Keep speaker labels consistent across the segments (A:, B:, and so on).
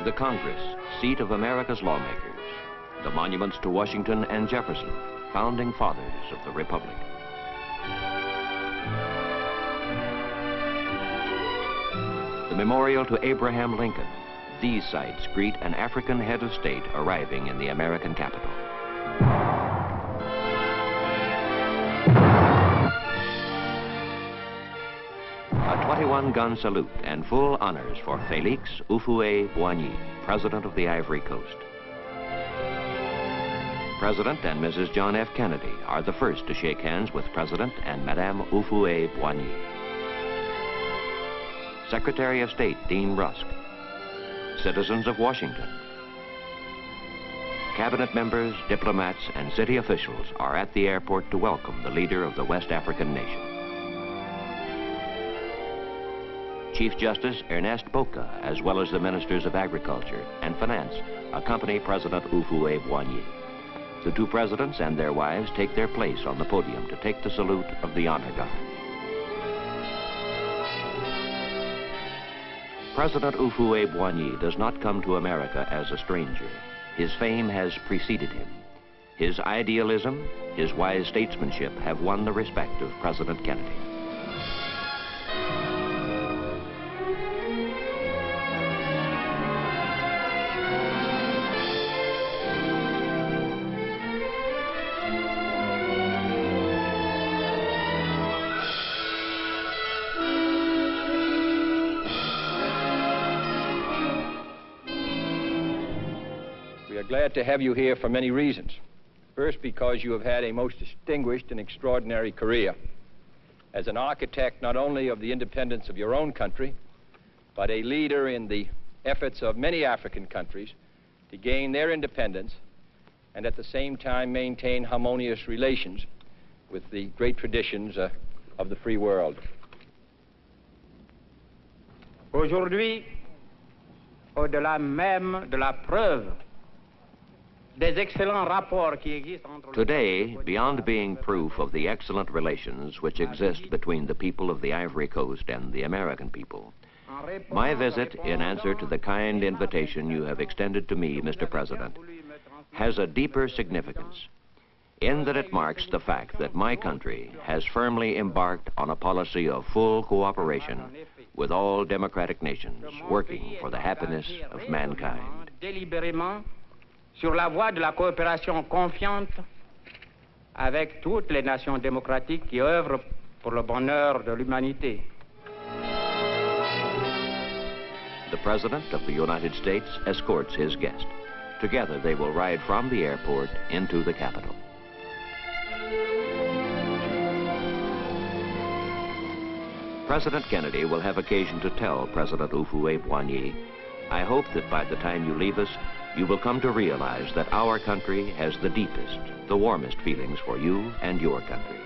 A: The Congress, seat of America's lawmakers. The monuments to Washington and Jefferson, founding fathers of the Republic. The memorial to Abraham Lincoln. These sites greet an African head of state arriving in the American capital. A 21-gun salute and full honors for Félix Houphouet-Boigny, President of the Ivory Coast. President and Mrs. John F. Kennedy are the first to shake hands with President and Madame Houphouet-Boigny. Secretary of State Dean Rusk. Citizens of Washington. Cabinet members, diplomats, and city officials are at the airport to welcome the leader of the West African nation. Chief Justice Ernest Boca, as well as the Ministers of Agriculture and Finance, accompany President Houphouet-Boigny. The two presidents and their wives take their place on the podium to take the salute of the honor guard. President Houphouet-Boigny does not come to America as a stranger. His fame has preceded him. His idealism, his wise statesmanship have won the respect of President Kennedy.
B: Glad to have you here for many reasons. First, because you have had a most distinguished and extraordinary career as an architect not only of the independence of your own country, but a leader in the efforts of many African countries to gain their independence and at the same time maintain harmonious relations with the great traditions of the free world.
C: Aujourd'hui, au-delà même de la preuve
A: Today, beyond being proof of the excellent relations which exist between the people of the Ivory Coast and the American people, my visit, in answer to the kind invitation you have extended to me, Mr. President, has a deeper significance in that it marks the fact that my country has firmly embarked on a policy of full cooperation with all democratic nations working for the happiness of mankind.
C: Sur la voie de la coopération confiante avec toutes les nations démocratiques qui œuvrent pour le bonheur de l'humanité.
A: The President of the United States escorts his guest. Together they will ride from the airport into the Capitol. President Kennedy will have occasion to tell President Houphouet-Boigny, I hope that by the time you leave us, you will come to realize that our country has the deepest, the warmest feelings for you and your country.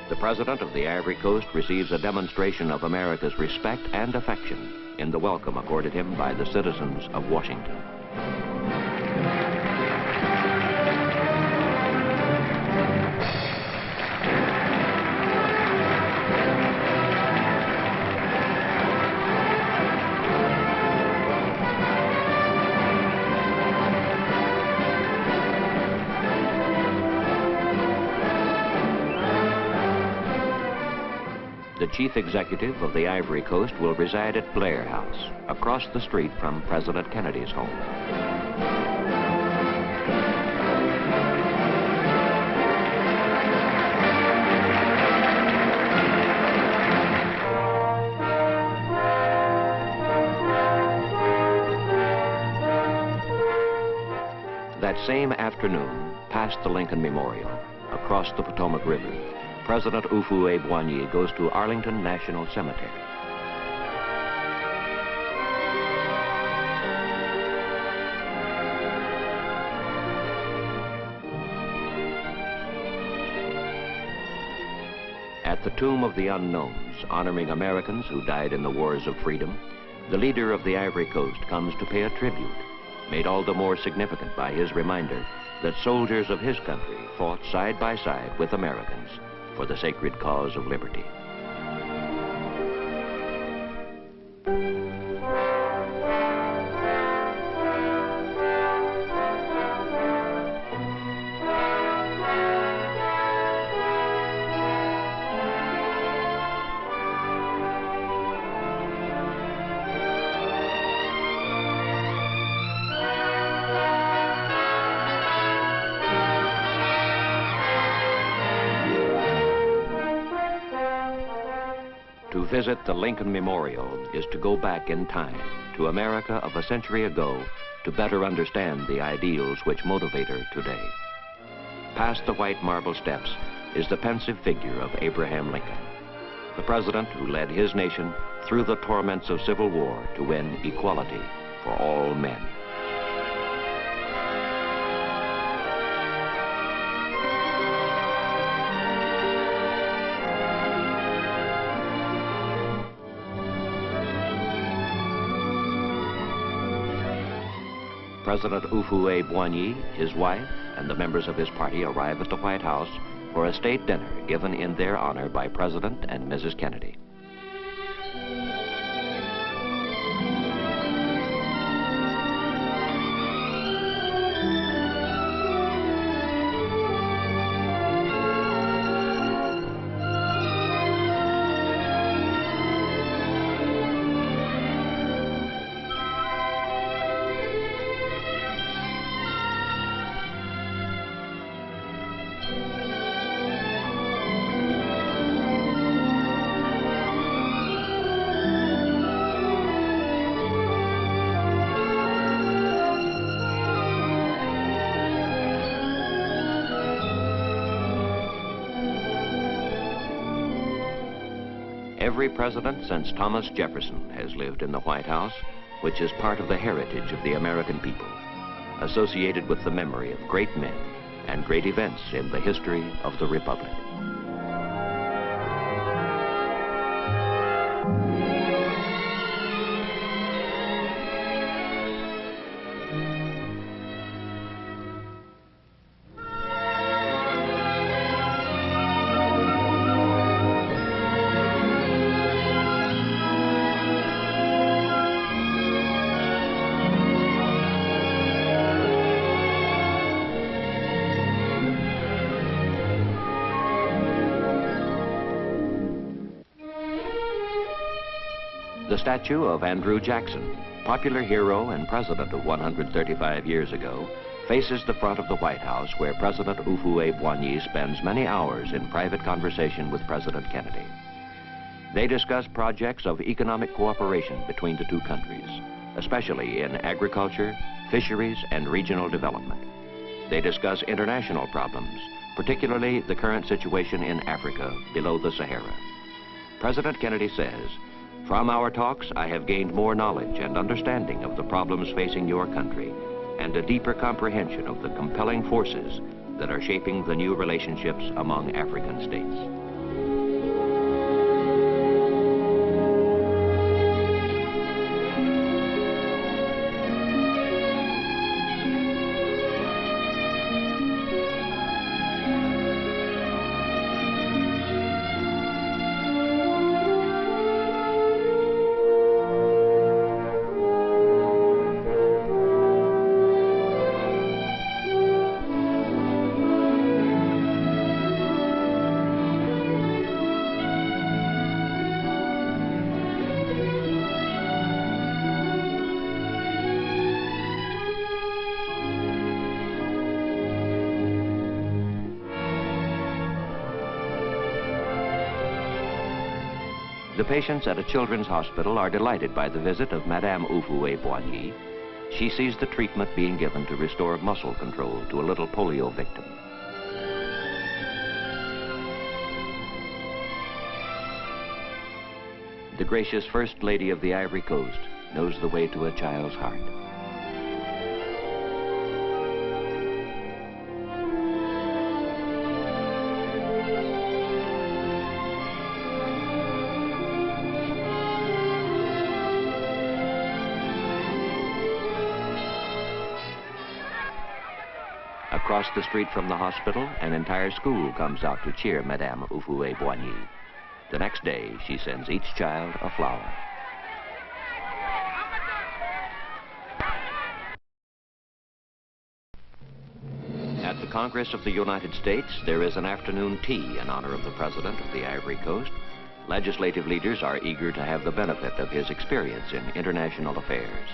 A: The President of the Ivory Coast receives a demonstration of America's respect and affection in the welcome accorded him by the citizens of Washington. The chief executive of the Ivory Coast will reside at Blair House, across the street from President Kennedy's home. That same afternoon, past the Lincoln Memorial, across the Potomac River, President Houphouet-Boigny goes to Arlington National Cemetery. At the Tomb of the Unknowns, honoring Americans who died in the wars of freedom, the leader of the Ivory Coast comes to pay a tribute, made all the more significant by his reminder that soldiers of his country fought side by side with Americans for the sacred cause of liberty. visit the Lincoln Memorial is to go back in time to America of a century ago to better understand the ideals which motivate her today. Past the white marble steps is the pensive figure of Abraham Lincoln, the president who led his nation through the torments of civil war to win equality for all men. President Houphouet-Boigny, his wife, and the members of his party arrive at the White House for a state dinner given in their honor by President and Mrs. Kennedy. Every president since Thomas Jefferson has lived in the White House, which is part of the heritage of the American people, associated with the memory of great men and great events in the history of the Republic. The statue of Andrew Jackson, popular hero and president of 135 years ago, faces the front of the White House where President Houphouet-Boigny spends many hours in private conversation with President Kennedy. They discuss projects of economic cooperation between the two countries, especially in agriculture, fisheries, and regional development. They discuss international problems, particularly the current situation in Africa below the Sahara. President Kennedy says, "From our talks, I have gained more knowledge and understanding of the problems facing your country and a deeper comprehension of the compelling forces that are shaping the new relationships among African states." The patients at a children's hospital are delighted by the visit of Madame Houphouet-Boigny. She sees the treatment being given to restore muscle control to a little polio victim. The gracious First Lady of the Ivory Coast knows the way to a child's heart. Across the street from the hospital, an entire school comes out to cheer Madame Houphouet-Boigny. The next day, she sends each child a flower. At the Congress of the United States, there is an afternoon tea in honor of the President of the Ivory Coast. Legislative leaders are eager to have the benefit of his experience in international affairs.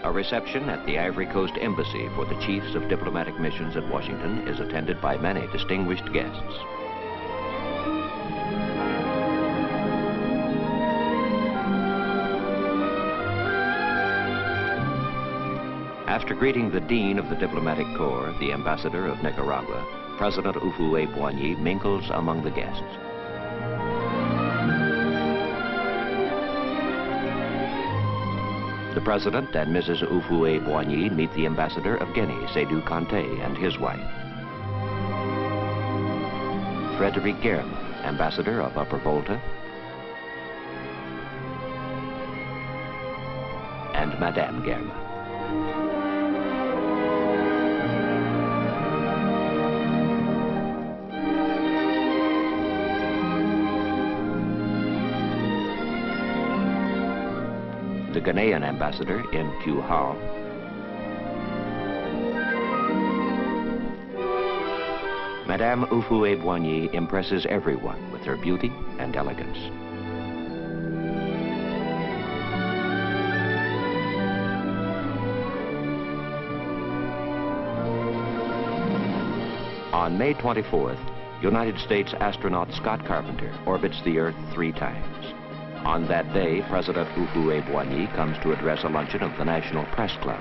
A: A reception at the Ivory Coast Embassy for the chiefs of diplomatic missions at Washington is attended by many distinguished guests. After greeting the Dean of the Diplomatic Corps, the Ambassador of Nicaragua, President Houphouët-Boigny mingles among the guests. The President and Mrs. Houphouët-Boigny meet the Ambassador of Guinea, Seydou Kanté, and his wife. Frédéric Guerme, Ambassador of Upper Volta, and Madame Guerme. The Ghanaian ambassador in Hao. Madame Houphouët-Boigny impresses everyone with her beauty and elegance. On May 24th, United States astronaut Scott Carpenter orbits the Earth 3 times. On that day, President Houphouët-Boigny comes to address a luncheon of the National Press Club.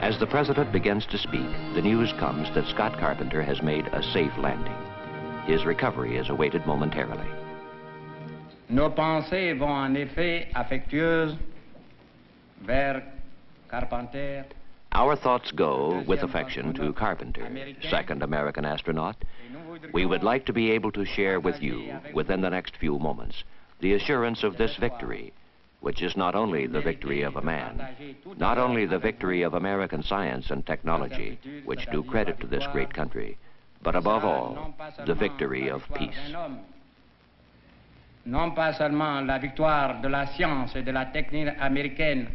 A: As the President begins to speak, the news comes that Scott Carpenter has made a safe landing. His recovery is awaited momentarily.
C: Nos pensées vont en effet affectueuses vers Carpenter.
A: Our thoughts go with affection to Carpenter, second American astronaut. We would like to be able to share with you, within the next few moments, the assurance of this victory, which is not only the victory of a man, not only the victory of American science and technology, which do credit to this great country, but above all, the victory of peace.
C: Non pas seulement la victoire de la science et de la technique américaine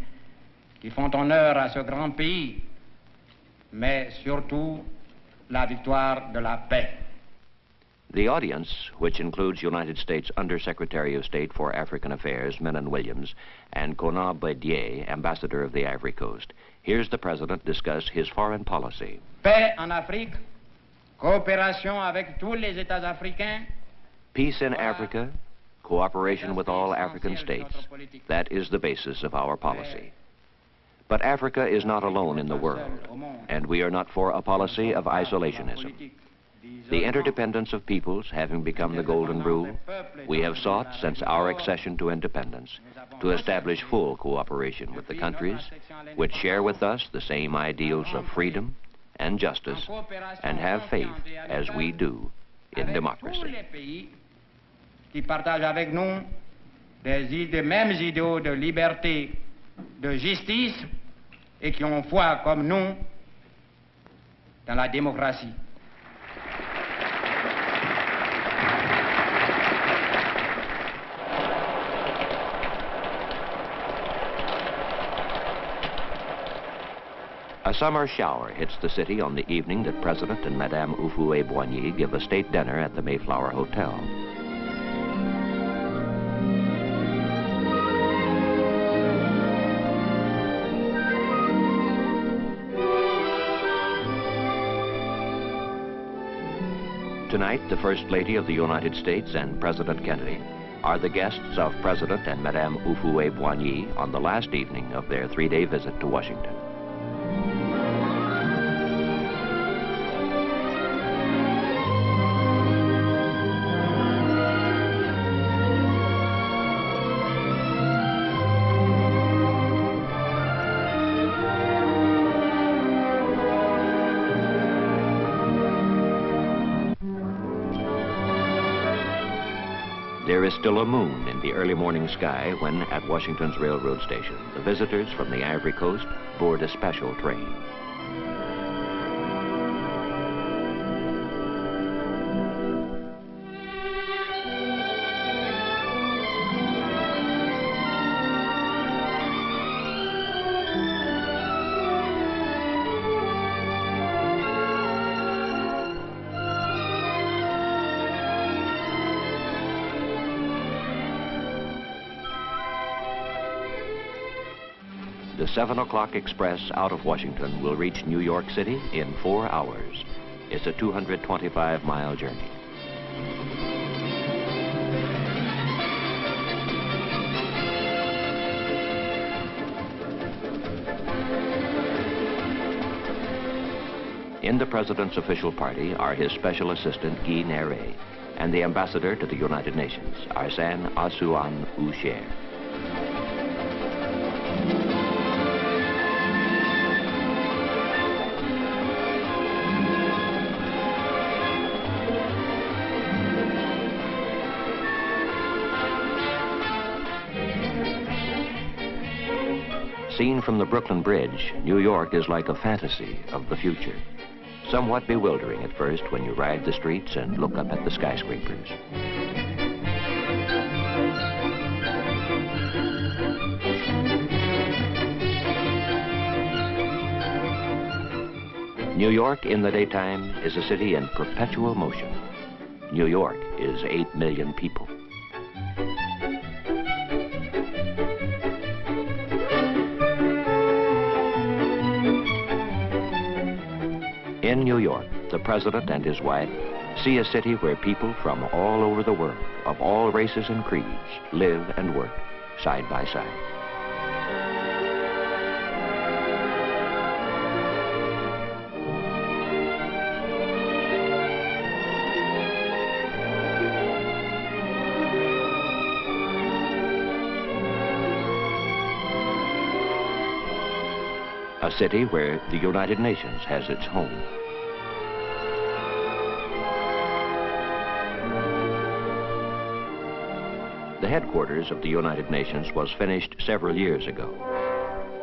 C: qui font honneur à ce grand pays, mais surtout la victoire de la paix.
A: The audience, which includes United States Undersecretary of State for African Affairs, Menon Williams, and Conan Bédier, Ambassador of the Ivory Coast, hears the President discuss his foreign policy.
C: Paix en Afrique, coopération avec tous les États africains.
A: Peace in Africa, cooperation with all African states, that is the basis of our policy. But Africa is not alone in the world, and we are not for a policy of isolationism. The interdependence of peoples having become the golden rule, we have sought, since our accession to independence, to establish full cooperation with the countries which share with us the same ideals of freedom and justice, and have faith, as we do, in democracy.
C: Qui partagent avec nous des mêmes idéaux de liberté, de justice, et qui ont foi comme nous dans la démocratie.
A: A summer shower hits the city on the evening that President and Madame Houphouët-Boigny give a state dinner at the Mayflower Hotel. Tonight, the First Lady of the United States and President Kennedy are the guests of President and Madame Houphouët-Boigny on the last evening of their 3-day visit to Washington. There is still a moon in the early morning sky when, at Washington's railroad station, the visitors from the Ivory Coast board a special train. The 7 o'clock express out of Washington will reach New York City in 4 hours. It's a 225-mile journey. In the President's official party are his special assistant, Guy Neret, and the ambassador to the United Nations, Arsène Assouan-Oucher. Seen from the Brooklyn Bridge, New York is like a fantasy of the future. Somewhat bewildering at first when you ride the streets and look up at the skyscrapers. New York in the daytime is a city in perpetual motion. New York is 8 million people. In New York, the president and his wife see a city where people from all over the world, of all races and creeds, live and work side by side. A city where the United Nations has its home. The headquarters of the United Nations was finished several years ago.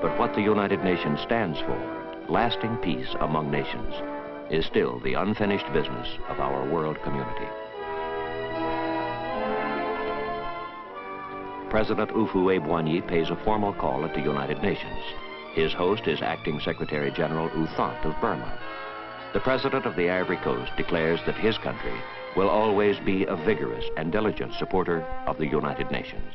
A: But what the United Nations stands for, lasting peace among nations, is still the unfinished business of our world community. President Houphouet-Boigny pays a formal call at the United Nations. His host is Acting Secretary General U Thant of Burma. The President of the Ivory Coast declares that his country will always be a vigorous and diligent supporter of the United Nations.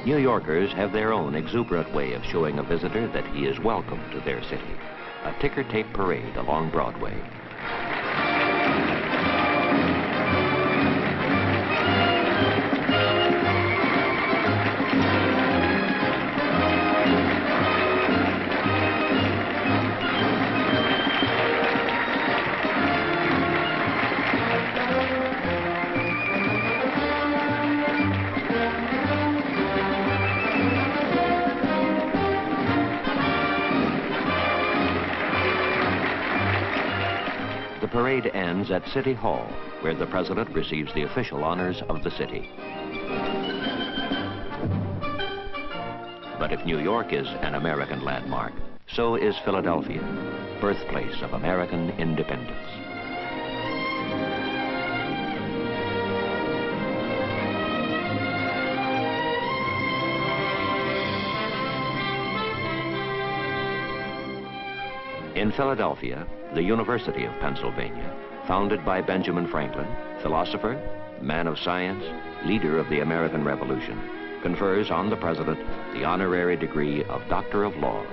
A: New Yorkers have their own exuberant way of showing a visitor that he is welcome to their city. A ticker-tape parade along Broadway. The parade ends at City Hall, where the President receives the official honors of the city. But if New York is an American landmark, so is Philadelphia, birthplace of American independence. In Philadelphia, the University of Pennsylvania, founded by Benjamin Franklin, philosopher, man of science, leader of the American Revolution, confers on the President the honorary degree of Doctor of Laws.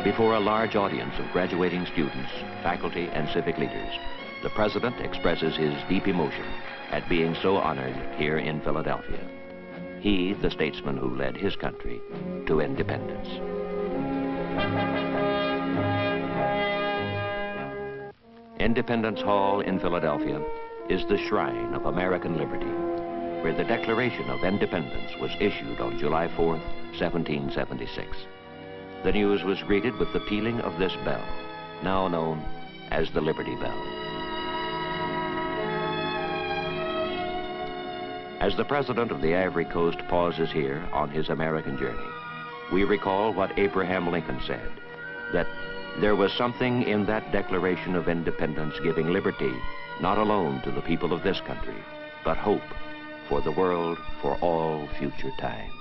A: Before a large audience of graduating students, faculty, and civic leaders, the President expresses his deep emotion at being so honored here in Philadelphia. He, the statesman who led his country to independence. Independence Hall in Philadelphia is the shrine of American liberty, where the Declaration of Independence was issued on July 4th, 1776. The news was greeted with the pealing of this bell, now known as the Liberty Bell. As the President of the Ivory Coast pauses here on his American journey, we recall what Abraham Lincoln said, that there was something in that Declaration of Independence giving liberty not alone to the people of this country, but hope for the world for all future time.